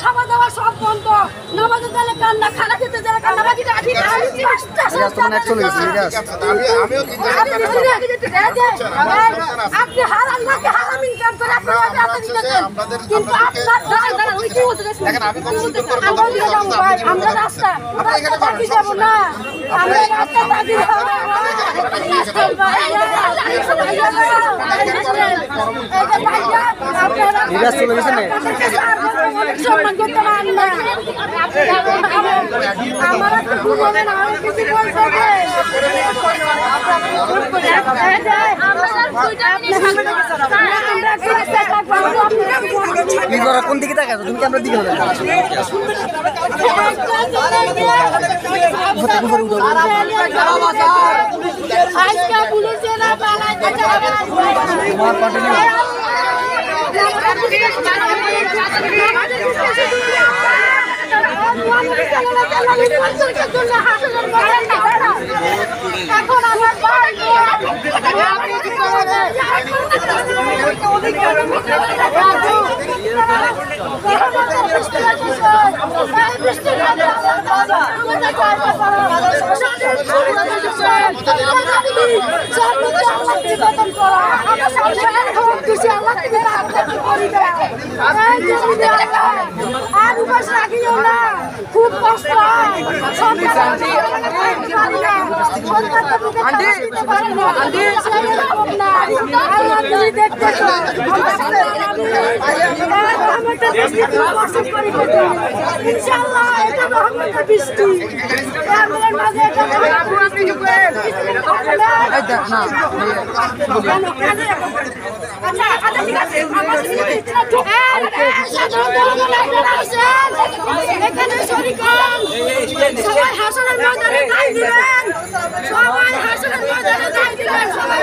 খাওয়া দাওয়া সব বন্ধ, নামাজে গেলে কান্না, খানা খেতে গেলে কান্না, বাকি রাখি আপনি হারাম নাকি হারাম ইনকাম করে কিন্তু আমরা রাস্তা বাকি যাবো না, আমরা রাস্তা বাকি সম্মান করতে পারেন না। আমার কিছু কোন দিকে তাকাচ্ছ তুমি? কি আমরা দিকে হবে এখন আমার আর উপাস রাখিও না, খুব কষ্ট ইনশাআল্লাহ এটা রহমতের বৃষ্টি। এখানে সবাই হাসনের ময়দানে গাই দিবেন, সবাই হাসনের ময়দানে গাই দিবেন, সবাই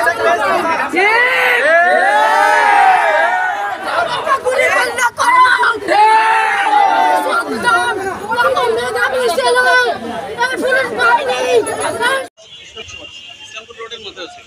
ইসলামপুর রোডের মধ্যে আছে।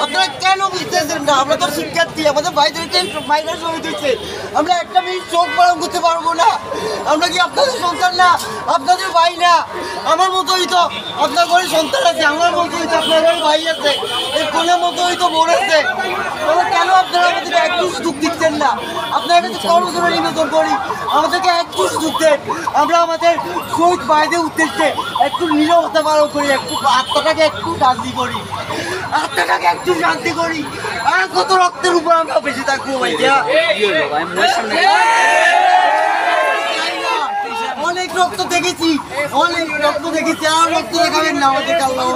আপনারা কেন বুঝতেছেন না? আমরা তো শিক্ষার্থী, আমাদের ভাইদেরকে মাইনাস হয়ে দিচ্ছে, আমরা একটা মিনিট চোখ পালন করতে পারবো না। আমরা কি আপনাদের সন্তান না? আপনাদের ভাই না? আমার মতোই তো আপনার ঘরে সন্তান আছে, আমার মতোই তো আপনার ঘরে ভাই আছে, এর কোনের মতোই তো বোন আছে। কেন আপনারা আমাদেরকে একটু সুযোগ দিচ্ছেন না? আপনার কাছে কর্মসূচি নিবেদন করি, আমাদেরকে একটু সুযোগ দেন। আমরা আমাদের শহীদ ভাইদের উদ্দেশ্যে একটু নীরবতা পালন করি, একটু আত্মাটাকে একটু শান্তি করি, আত্মাটাকে একটু শান্তি করি। আর কত রক্তের উপর আমরা বেঁচে থাকবো ভাইয়া? অনেক রক্ত দেখেছি, অনেক রক্ত দেখেছি, আর রক্ত দেখাবেন না আমাদের আল্লাহ।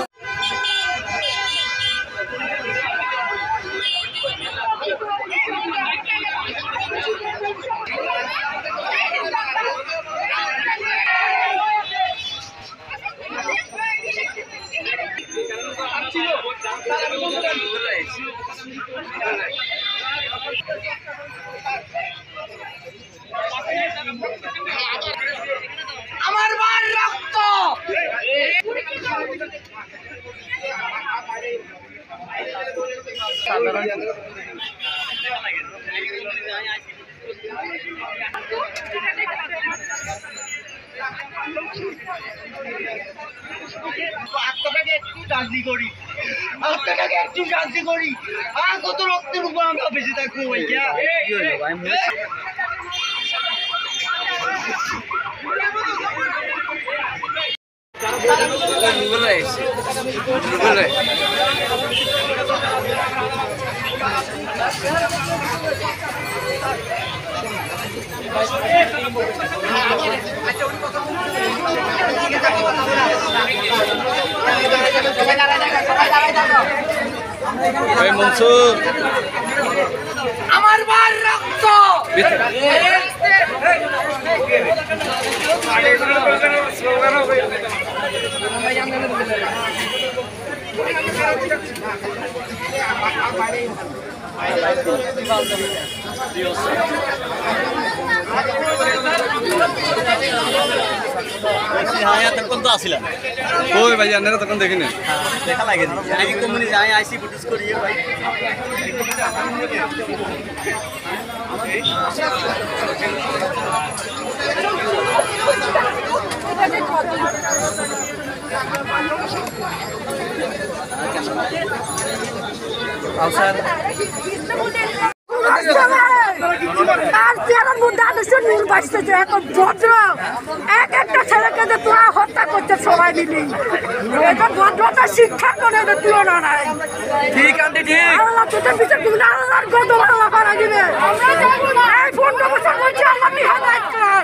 আমার মার রক্ত আত্মাটাকে একটু শান্তি করি, আত্মাটাকে একটু শান্তি করি। আর কত রক্তের উপর আমরা বেঁচে থাকবো ভাইয়া? মনসুর আমার মার রক্ত হ্যাঁ এতক্ষণ তো আসিলাম ওই ভাই আপনারা তখন দেখিনি দেখা লাগেনি আমি কোম্পানি যাই আইসি ফুটেজ করি ভাই আর চেয়ারের মধ্যে আদর্শের নূর বাঁচতেছে এখন ভদ্র এক একটা ছেলেকে যে তোরা হত্যা করছে সবাই মিলে এখন ভদ্রতা শিক্ষার কোনো এদের তুলনা নাই। ঠিক আন্টি ঠিক আল্লাহ তোদের বিচার করবে না, আল্লাহর গদ আল্লাহ করা দিবে। এই 15 বছর বলছি আল্লাহ হেদায়েত কর।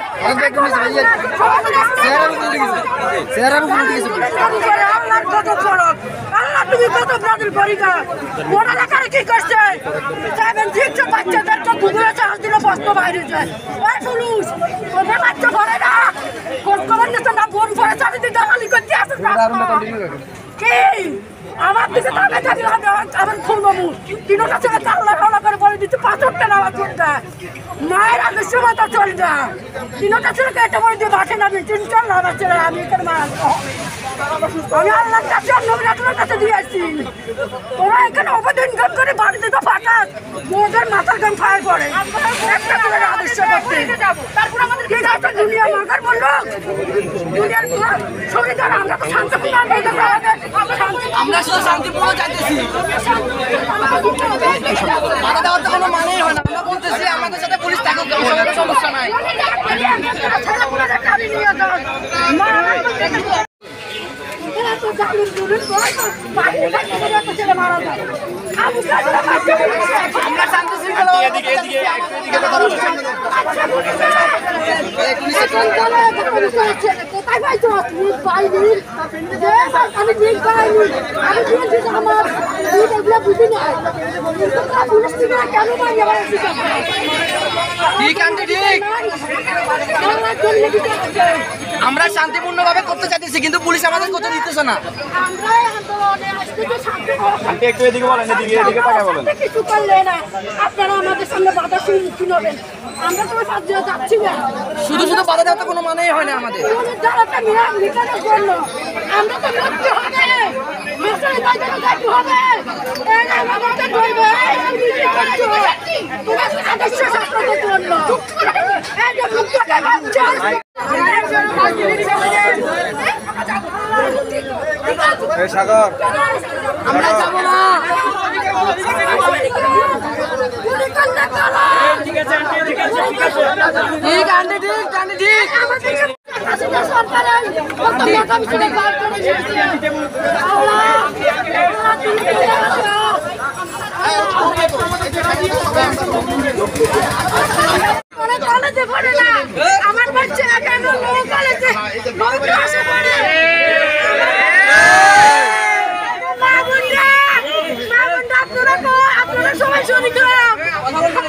আল্লাহর গজব করক, আল্লাহ তুমি গজব নাযিল করি না। মোরা লেখারে কি করছে 7 বাচ্চাদেরকে গুগলে চার্জ দিলে বস্ত বাইরে যায়। ওই পুলিশ ওদের বাচ্চা ভরে না কোন খবর নিতে না বোন ভরে চারিদিকে দালালি করতে আসে কি আমার দিকে তাকে থাকি আমার খুলবো মুখ তিনটা ছেলে চাল্লা খাওয়া করে বলে দিচ্ছে 5টা নামাজ পড়তে মায়ের আগে সময় তো চল না তিনটা ছেলেকে এটা বলে দিয়ে বাসে নামি 3-4 নামাজ ছেলে আমি এখানে মার আমি আল্লাহর কাছে নবীর আপনার কাছে দিয়ে আসছি তোরা এখানে অবদান করে বাড়িতে তো ফাটাস মোদের মাথার গান ফায়ার করে একটা করে আদর্শ করতে তারপর আমাদের কি আছে দুনিয়া মার্কার বললো দুনিয়ার শরীর আমরা তো শান্তিপূর্ণ আমরা শুধু শান্তিপূর্ণ চাইতেছি বাধা দেওয়ার তো কোনো মানেই হয় না আমরা বলতেছি আমাদের সাথে পুলিশ থাকুক কোনো সমস্যা নাই আমরা শান্তি শৃঙ্খলা কোথায় পাইছো পাইনি আমি ঠিক পাইনি আমি দিয়েছি আমার এগুলো বুঝি না পুলিশ থেকে কেন পাই আমার ঠিক আন্টি ঠিক আমরা শান্তিপূর্ণভাবে করতে চাইতেছি কিন্তু পুলিশ আমাদের করতে দিতেছে না আন্টি একটু এদিকে বলেন এদিকে তাকায় বলেন কিছু করলে না আপনারা আমাদের সামনে বাধা সম্মুখীন হবেন আমরা তো সাহায্য যাচ্ছি না শুধু শুধু বাধা দেওয়ার তো কোনো মানেই হয় না আমাদের আমরা তো করতে হবে মেসেজ বাজারে যাইতে হবে এই আমাদের ধরবে তোমরা আদর্শ ছাত্রদের জন্য এই যে মুক্তকে বাঁচা এই সাগর আমরা যাবো না ঠিক আছে ঠিক আন্টি ঠিক আন্টি ঠিক কলেজে পড়ে না আমার বাচ্চা কেন কলেজে আপনারা সবাই শরীর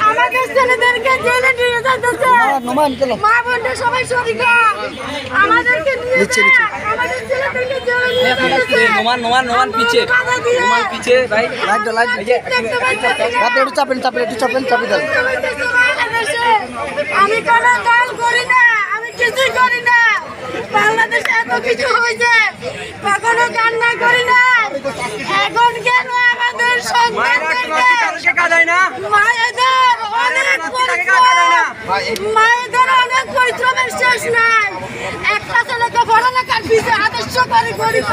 আমাদের ছেলেদেরকে জেলে নিয়ে যাচ্ছে মা বোনদের সবাই শরীর আমাদেরকে নিয়ে আমাদের ছেলেদেরকে জেলে নিয়ে যাচ্ছে নোমান পিছে ভাই একটু চাপেন দেন আমি কোনো দল করি না আমি কিছুই করি না বাংলাদেশে এত কিছু হয়েছে কখনো কান্না করি না এখন কেন আমাদের মায়েদের অনেক পরিশ্রমের শেষ নাই একটা ছেলেকে পড়ালেখার পিছিয়ে আদর্শ করে গরিব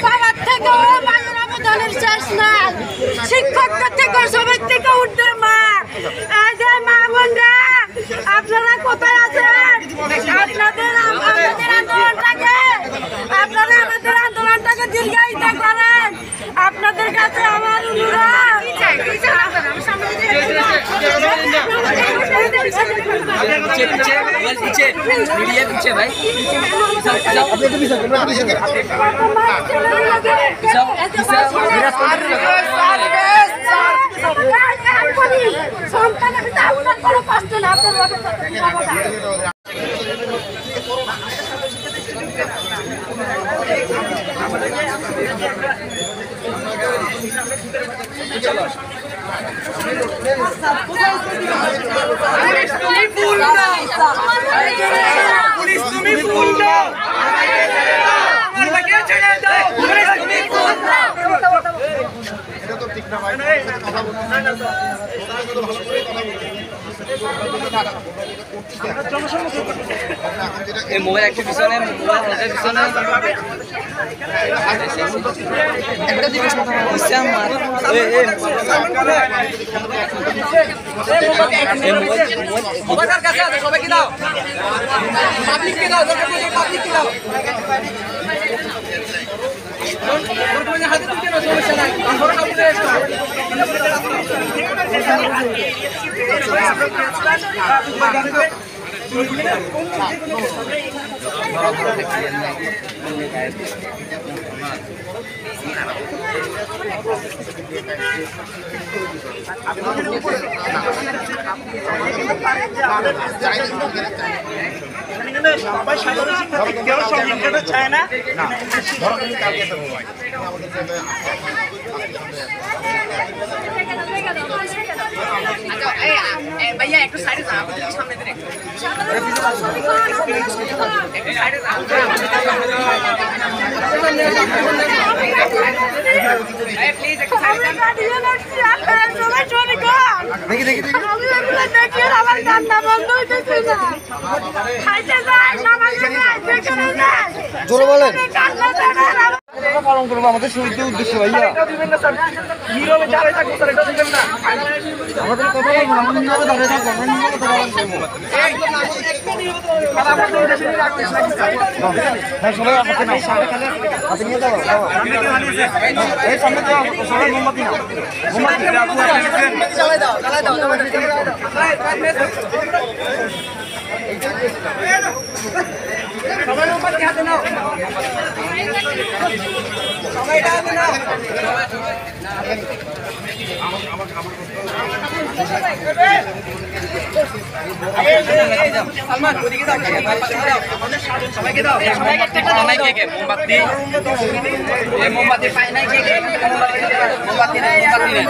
বাবার থেকে ও মায়ের আবেদনের শেষ নাই শিক্ষকদের থেকে সবার থেকে উঠতে মা আজ মা বোনরা আপনারা কোথায় আছেন আপনারা আমাদের আন্দোলনটাকে দীর্ঘায়িত করেন আপনাদের কাছে আমার সন্তানের আপনার কোনো কষ্ট না আপনার পুলিশ তুমি এই মোবাইল একটু পিছনে, মোবাইল হালকা পিছনে। সবার কাছে আছে, সবাইকে দাও, পাবলিককে দাও, পাবলিককে দাও। হাতে তুলতে না, সমস্যা নাই, আমরা কাউকে এসো। সবাই সাধারণ শিক্ষার্থী, কেউ সংবিধানটা চায় না। ভাইয়া একটু সাইডে যাও, সামনে দিকে প্লিজ একটু সাইডে জোরে বলেন। পালন করবো আমাদের শহীদদের উদ্দেশ্যে ভাইয়া। নীরবে দাঁড়িয়ে থাকবো স্যার, এটা দিবেন না। আমাদের কথা বলবো, আমাদের নীরবে দাঁড়িয়ে থাকবো, আমরা নীরবে কথা পালন করবো। হ্যাঁ, সবাই হাতে নাও, হাতে নিয়ে যাও, এই সামনে যাও, সবাই মোমবাতি নাও, মোমবাতি চালাই দাও, চালাই দাও, সবাই উপর হাতে নাও, সবাই হাতে নাও। সালমান ওদিকে দাও, সবাইকে দাও, সবাইকে একটা মোমবাতি, এই মোমবাতি পাই নাই কে, মোমবাতি নাই, মোমবাতি নাই।